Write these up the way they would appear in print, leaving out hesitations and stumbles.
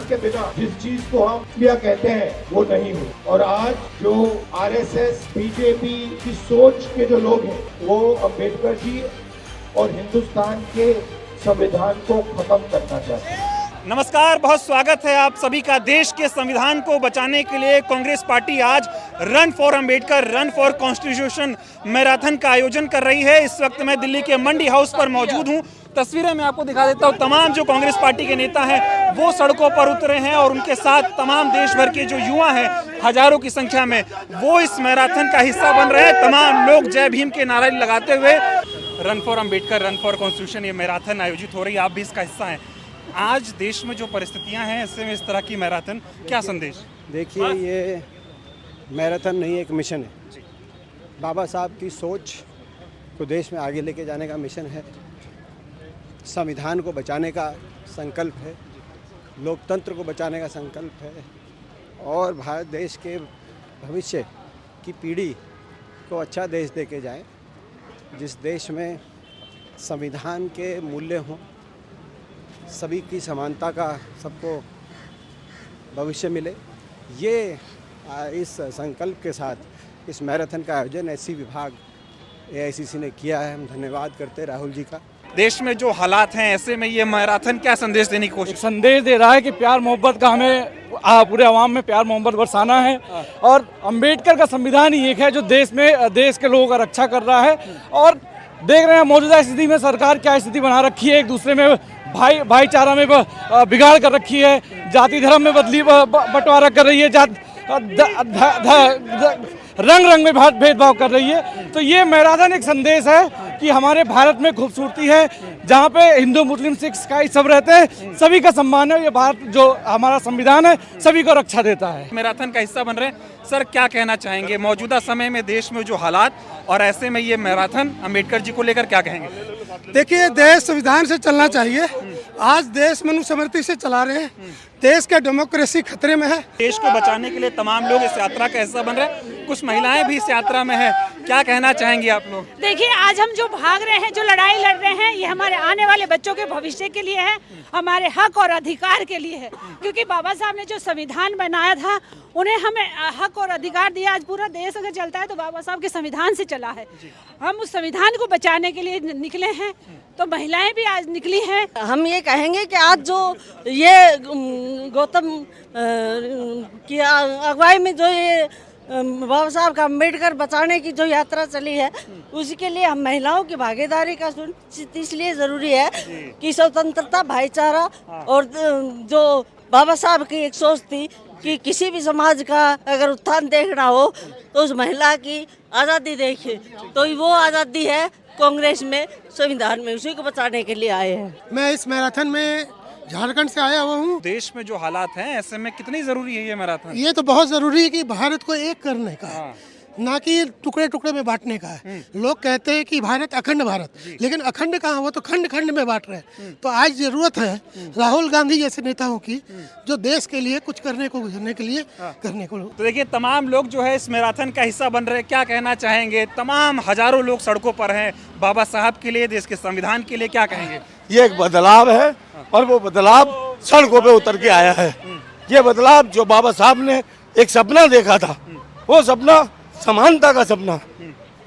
के बिना जिस चीज को हम इंडिया कहते हैं वो नहीं हुई। और आज जो आरएसएस बीजेपी की सोच के जो लोग हैं वो अम्बेडकर जी और हिंदुस्तान के संविधान को खत्म करना चाहते हैं। नमस्कार, बहुत स्वागत है आप सभी का। देश के संविधान को बचाने के लिए कांग्रेस पार्टी आज run for Ambedkar, run for constitution marathon का आयोजन कर रही है। इस वक्त मैं दिल्ली के मंडी हाउस पर मौजूद हूं। तस्वीरें मैं आपको दिखा देता हूं। तमाम जो कांग्रेस पार्टी के नेता हैं वो सड़कों पर उतरे हैं और उनके साथ तमाम देश भर के जो युवा हैं हजारों की संख्या में वो इस मैराथन का हिस्सा बन रहे हैं। तमाम लोग जय भीम के नारे लगाते हुए run for Ambedkar, run for constitution ये मैराथन आयोजित हो रही है। आप भी इसका हिस्सा हैं। आज देश में जो परिस्थितियां हैं ऐसे में इस तरह की मैराथन क्या संदेश? देखिए, ये मैराथन नहीं, एक मिशन है। बाबा साहब की सोच को देश में आगे लेके जाने का मिशन है। संविधान को बचाने का संकल्प है, लोकतंत्र को बचाने का संकल्प है और भारत देश के भविष्य की पीढ़ी को अच्छा देश दे के जाए, जिस देश में संविधान के मूल्य हों, सभी की समानता का सबको भविष्य मिले। ये इस संकल्प के साथ इस मैराथन का आयोजन एससी विभाग एआईसीसी ने किया है। हम धन्यवाद करते हैं राहुल जी का। देश में जो हालात हैं ऐसे में ये मैराथन क्या संदेश देने की कोशिश? संदेश दे रहा है कि प्यार मोहब्बत का हमें पूरे आवाम में प्यार मोहब्बत बरसाना है और अंबेडकर का संविधान ही एक है जो देश के लोगों का रक्षा कर रहा है। और देख रहे हैं मौजूदा स्थिति में सरकार क्या स्थिति बना रखी है, एक दूसरे में भाईचारा में बिगाड़ कर रखी है, जाति धर्म में बंटवारा कर रही है, रंग रंग में भेदभाव कर रही है। तो ये मैराथन एक संदेश है कि हमारे भारत में खूबसूरती है, जहाँ पे हिंदू मुस्लिम सिख ईसाई सब रहते हैं, सभी का सम्मान है। ये भारत जो हमारा संविधान है सभी को रक्षा देता है। मैराथन का हिस्सा बन रहे हैं। सर, क्या कहना चाहेंगे मौजूदा समय में देश में जो हालात और ऐसे में ये मैराथन अम्बेडकर जी को लेकर क्या कहेंगे? देखिए, देश संविधान से चलना चाहिए। आज देश मनुस्मृति से चला रहे हैं। देश का डेमोक्रेसी खतरे में है। देश को बचाने के लिए तमाम लोग इस यात्रा का हिस्सा बन रहे हैं। कुछ महिलाएं भी इस यात्रा में है, क्या कहना चाहेंगी आप लोग? देखिए, आज हम जो भाग रहे हैं, जो लड़ाई लड़ रहे हैं, ये हमारे आने वाले बच्चों के भविष्य के लिए है, हमारे हक और अधिकार के लिए है। क्योंकि बाबा साहब ने जो संविधान बनाया था उन्हें हमें हक और अधिकार दिया। आज पूरा देश अगर चलता है तो बाबा साहब के संविधान से चला है। हम उस संविधान को बचाने के लिए निकले हैं, तो महिलाएं भी आज निकली हैं। हम ये कहेंगे कि आज जो ये गौतम की अगुवाई में जो ये बाबा साहब का अम्बेडकर बचाने की जो यात्रा चली है, उसके लिए हम महिलाओं की भागीदारी का सुनिश्चित इसलिए ज़रूरी है कि स्वतंत्रता, भाईचारा और जो बाबा साहब की एक सोच थी कि किसी भी समाज का अगर उत्थान देखना हो तो उस महिला की आज़ादी देखिए, तो वो आज़ादी है कांग्रेस में, संविधान में, उसी को बचाने के लिए आए हैं। मैं इस मैराथन में झारखंड से आया हुआ हूँ। देश में जो हालात हैं ऐसे में कितनी जरूरी है ये मैराथन? ये तो बहुत जरूरी है कि भारत को एक करने का है, ना कि टुकड़े टुकड़े में बांटने का है। लोग कहते हैं कि भारत अखंड भारत, लेकिन अखंड कहाँ, वो तो खंड खंड में बांट रहे हैं। तो आज जरूरत है राहुल गांधी जैसे नेताओं की, जो देश के लिए कुछ करने को करने को। तो देखिए, तमाम लोग जो है इस मैराथन का हिस्सा बन रहे हैं। क्या कहना चाहेंगे? तमाम हजारों लोग सड़कों पर हैं बाबा साहब के लिए, देश के संविधान के लिए, क्या कहेंगे? ये एक बदलाव है और वो बदलाव सड़कों पे उतर के आया है। ये बदलाव जो बाबा साहब ने एक सपना देखा था, वो सपना समानता का सपना,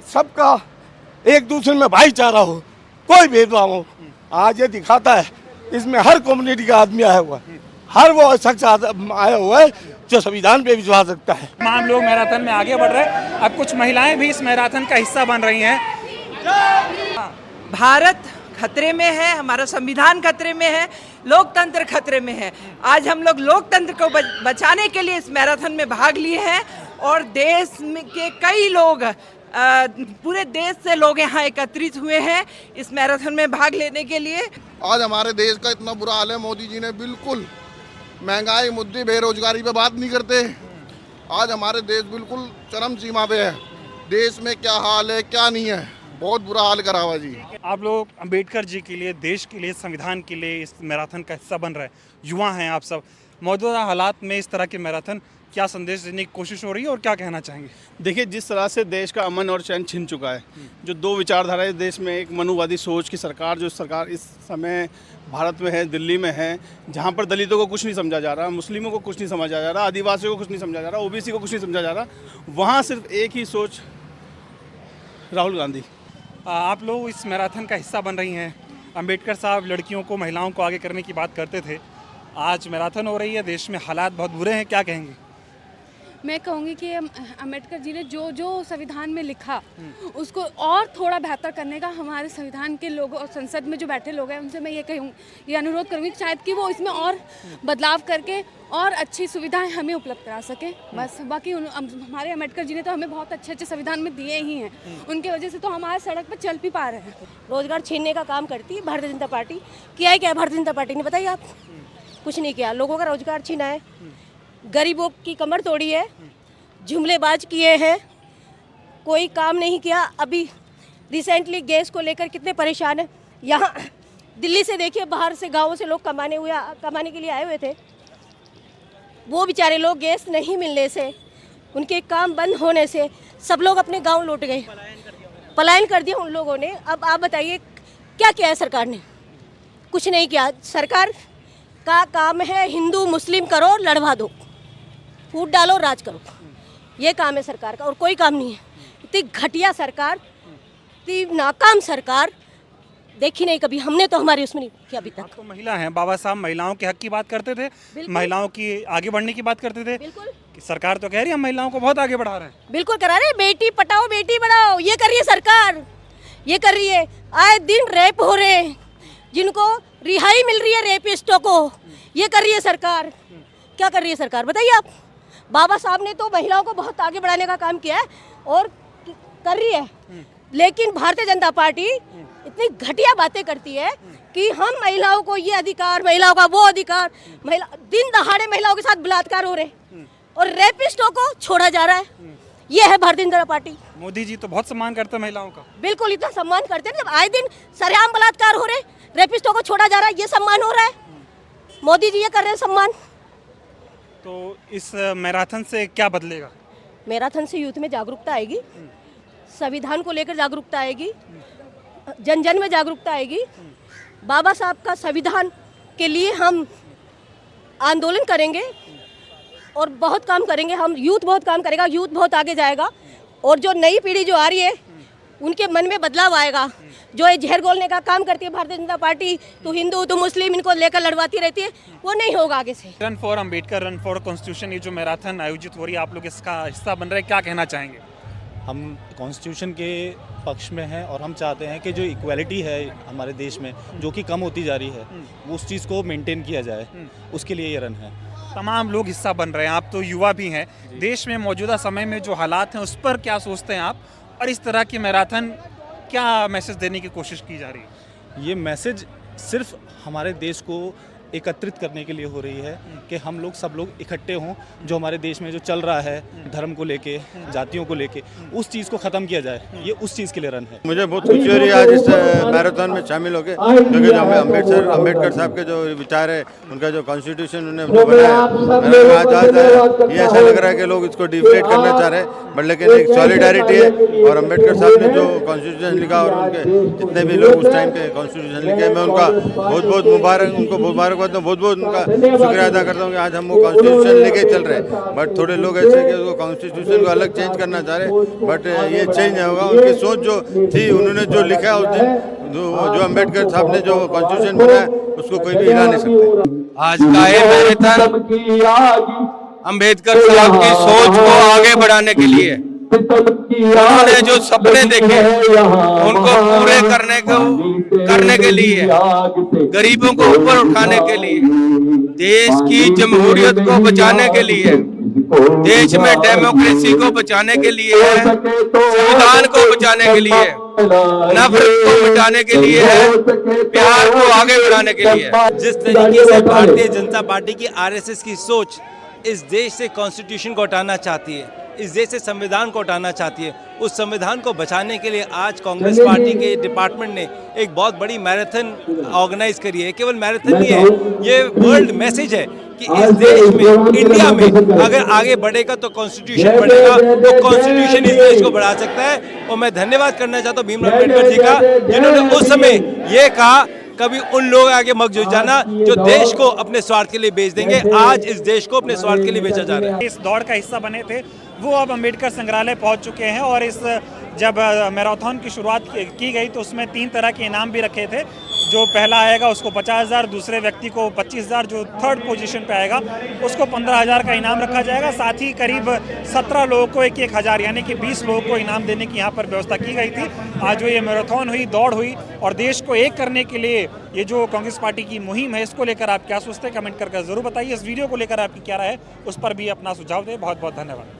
सबका एक दूसरे में भाईचारा हो, कोई भेदभाव हो, आज ये दिखाता है। इसमें हर कम्युनिटी का आदमी आया हुआ है, हर वो शख्स आया हुआ है जो संविधान पे विश्वास रखता है। तमाम लोग मैराथन में आगे बढ़ रहे हैं। अब कुछ महिलाएं भी इस मैराथन का हिस्सा बन रही हैं। भारत खतरे में है, हमारा संविधान खतरे में है, लोकतंत्र खतरे में है। आज हम लोग लोकतंत्र को बचाने के लिए इस मैराथन में भाग लिए हैं और देश के कई लोग, पूरे देश से लोग यहाँ एकत्रित हुए हैं इस मैराथन में भाग लेने के लिए। आज हमारे देश का इतना बुरा हाल है, मोदी जी ने बिल्कुल महंगाई, मुद्दे, बेरोजगारी पे बात नहीं करते। आज हमारे देश बिल्कुल चरम सीमा पे है। देश में क्या हाल है, क्या नहीं है, बहुत बुरा हाल करा हुआ जी। आप लोग अंबेडकर जी के लिए, देश के लिए, संविधान के लिए इस मैराथन का हिस्सा बन रहे हैं, युवा हैं आप सब। मौजूदा हालात में इस तरह के मैराथन क्या संदेश देने की कोशिश हो रही है और क्या कहना चाहेंगे? देखिए, जिस तरह से देश का अमन और चैन छिन चुका है, जो दो विचारधाराएं देश में, एक मनुवादी सोच की सरकार, जो सरकार इस समय भारत में है, दिल्ली में है, जहां पर दलितों को कुछ नहीं समझा जा रहा, मुस्लिमों को कुछ नहीं समझा जा रहा, आदिवासियों को कुछ नहीं समझा जा रहा, ओबीसी को कुछ नहीं समझा जा रहा, वहाँ सिर्फ एक ही सोच, राहुल गांधी। आप लोग इस मैराथन का हिस्सा बन रही हैं। अंबेडकर साहब लड़कियों को, महिलाओं को आगे करने की बात करते थे। आज मैराथन हो रही है, देश में हालात बहुत बुरे हैं, क्या कहेंगे? मैं कहूँगी कि अम्बेडकर जी ने जो जो संविधान में लिखा उसको और थोड़ा बेहतर करने का हमारे संविधान के लोगों और संसद में जो बैठे लोग हैं उनसे मैं ये अनुरोध करूँगी शायद कि वो इसमें और बदलाव करके और अच्छी सुविधाएं हमें उपलब्ध करा सकें। बस बाकी हमारे अम्बेडकर जी ने तो हमें बहुत अच्छे अच्छे संविधान में दिए ही हैं, उनकी वजह से तो हमारे सड़क पर चल भी पा रहे हैं। रोजगार छीनने का काम करती है भारतीय जनता पार्टी। किया है क्या भारतीय जनता पार्टी ने, बताइए आप? कुछ नहीं किया, लोगों का रोजगार छीना है, गरीबों की कमर तोड़ी है, जुमलेबाज किए हैं, कोई काम नहीं किया। अभी रिसेंटली गैस को लेकर कितने परेशान हैं। यहाँ दिल्ली से देखिए, बाहर से गाँवों से लोग कमाने के लिए आए हुए थे, वो बेचारे लोग गैस नहीं मिलने से, उनके काम बंद होने से सब लोग अपने गांव लौट गए, पलायन कर दिया उन लोगों ने। अब आप बताइए क्या किया है सरकार ने? कुछ नहीं किया। सरकार का काम है हिंदू मुस्लिम करो, लड़वा दो, फूट डालो, राज करो, ये काम है सरकार का और कोई काम नहीं है। इतनी घटिया सरकार, इतनी नाकाम सरकार देखी नहीं कभी हमने, तो हमारी उसमें नहीं किया अभी तक। तो महिला हैं, बाबा साहब महिलाओं के हक की बात करते थे, महिलाओं की आगे बढ़ने की बात करते थे। बिल्कुल, सरकार तो कह रही है हम महिलाओं को बहुत आगे बढ़ा रहे हैं। बिल्कुल करा रहे, बेटी पढ़ाओ बेटी बढ़ाओ, ये कर रही है सरकार, ये कर रही है। आए दिन रेप हो रहे हैं, जिनको रिहाई मिल रही है रेपिस्टों को, ये कर रही है सरकार। क्या कर रही है सरकार बताइए आप? बाबा साहब ने तो महिलाओं को बहुत आगे बढ़ाने का काम किया है और कर रही है, लेकिन भारतीय जनता पार्टी इतनी घटिया बातें करती है कि हम महिलाओं को ये अधिकार, महिलाओं का वो अधिकार, महिला दिन दहाड़े महिलाओं के साथ बलात्कार हो रहे और रेपिस्टों को छोड़ा जा रहा है। ये है भारतीय जनता पार्टी। मोदी जी तो बहुत सम्मान करते हैं महिलाओं का। बिल्कुल, इतना सम्मान करते हैं, जब आए दिन सरेआम बलात्कार हो रहे, रेपिस्टों को छोड़ा जा रहा है, ये सम्मान हो रहा है। मोदी जी ये कर रहे हैं सम्मान। तो इस मैराथन से क्या बदलेगा? मैराथन से यूथ में जागरूकता आएगी, संविधान को लेकर जागरूकता आएगी, जन जन में जागरूकता आएगी। बाबा साहब का संविधान के लिए हम आंदोलन करेंगे और बहुत काम करेंगे। हम यूथ बहुत काम करेगा, यूथ बहुत आगे जाएगा और जो नई पीढ़ी जो आ रही है उनके मन में बदलाव आएगा। जो ये जहर घोलने का काम करती है भारतीय जनता पार्टी, तो हिंदू तो मुस्लिम इनको लेकर लड़वाती रहती है, वो नहीं होगा आगे से। Run for Ambedkar, run for constitution, ये जो मैराथन आयोजित हो रही है, आप लोग इसका हिस्सा बन रहे हैं, क्या कहना चाहेंगे? हम कॉन्स्टिट्यूशन के पक्ष में हैं और हम चाहते हैं कि जो इक्वालिटी है हमारे देश में, जो कि कम होती जा रही है, उस चीज़ को मेंटेन किया जाए, उसके लिए ये रन है। तमाम लोग हिस्सा बन रहे हैं, आप तो युवा भी हैं। देश में मौजूदा समय में जो हालात हैं उस पर क्या सोचते हैं आप, और इस तरह की मैराथन क्या मैसेज देने की कोशिश की जा रही है? ये मैसेज सिर्फ हमारे देश को एकत्रित करने के लिए हो रही है कि हम लोग सब लोग इकट्ठे हों, जो हमारे देश में जो चल रहा है धर्म को लेके, जातियों को लेके, उस चीज़ को ख़त्म किया जाए, ये उस चीज़ के लिए रन है। मुझे बहुत खुशी हो रही है आज इस मैराथन में शामिल होकर, क्योंकि जो अम्बेडकर साहब के जो विचार है, उनका जो कॉन्स्टिट्यूशन उन्होंने जो बनाया, ये ऐसा लग रहा है कि लोग इसको डिफेट करना चाह रहे हैं, बट लेकिन एक सॉलिडारिटी है। और अम्बेडकर साहब ने जो कॉन्स्टिट्यूशन लिखा और उनके जितने भी लोग उस टाइम के कॉन्स्टिट्यूशन लिखे, मैं उनका बहुत बहुत मुबारक, उनको मुबारक बहुत बहुत उनका शुक्रिया अदा करता हूँ कि आज हम वो कॉन्स्टिट्यूशन लेके चल रहे हैं। बट थोड़े लोग ऐसे कि वो कॉन्स्टिट्यूशन को अलग चेंज करना चाह रहे हैं, बट ये चेंज नहीं होगा। उनकी सोच जो थी, उन्होंने जो लिखा उस दिन, जो अम्बेडकर साहब ने जो कॉन्स्टिट्यूशन बनाया, उसको कोई भी हिला नहीं सकता। आज का ये मैराथन अम्बेडकर साहब की सोच को आगे बढ़ाने के लिए, उन्होंने जो सपने देखे उनको पूरे करने के लिए, गरीबों को ऊपर उठाने के लिए, देश की जमहूरियत को बचाने के लिए, देश में डेमोक्रेसी को बचाने के लिए, संविधान को बचाने के लिए, नफरत को मिटाने के लिए है, प्यार को आगे बढ़ाने के लिए। जिस तरीके से भारतीय जनता पार्टी की आरएसएस की सोच इस देश से कॉन्स्टिट्यूशन को हटाना चाहती है, इस देश से संविधान को हटाना चाहती है। उस संविधान को बचाने के लिए आज कांग्रेस पार्टी के डिपार्टमेंट ने एक बहुत बड़ी मैराथन ऑर्गेनाइज करी है। केवल मैराथन नहीं है, ये वर्ल्ड मैसेज है कि इस देश में, इंडिया में अगर आगे बढ़ेगा तो कॉन्स्टिट्यूशन बढ़ेगा, तो कॉन्स्टिट्यूशन इस देश को बढ़ा सकता है। और मैं धन्यवाद करना चाहता हूँ भीमराव अम्बेडकर जी का, जिन्होंने उस समय ये कहा कभी उन लोग आगे मत जुट जाना जो देश को अपने स्वार्थ के लिए बेच देंगे। आज इस देश को अपने स्वार्थ के लिए बेचा जा रहा है। इस दौड़ का हिस्सा बने थे वो अब अंबेडकर संग्रहालय पहुंच चुके हैं और इस जब मैराथन की शुरुआत की गई तो उसमें 3 तरह के इनाम भी रखे थे। जो पहला आएगा उसको 50,000, दूसरे व्यक्ति को 25,000, जो थर्ड पोजीशन पे आएगा उसको 15,000 का इनाम रखा जाएगा। साथ ही करीब 17 लोगों को 1,000 यानी कि 20 लोगों को इनाम देने की यहाँ पर व्यवस्था की गई थी। आज जो ये मैराथन हुई, दौड़ हुई और देश को एक करने के लिए ये जो कांग्रेस पार्टी की मुहिम है, इसको लेकर आप क्या सोचते हैं कमेंट करके जरूर बताइए। इस वीडियो को लेकर आपकी क्या राय है उस पर भी अपना सुझाव दें। बहुत बहुत धन्यवाद।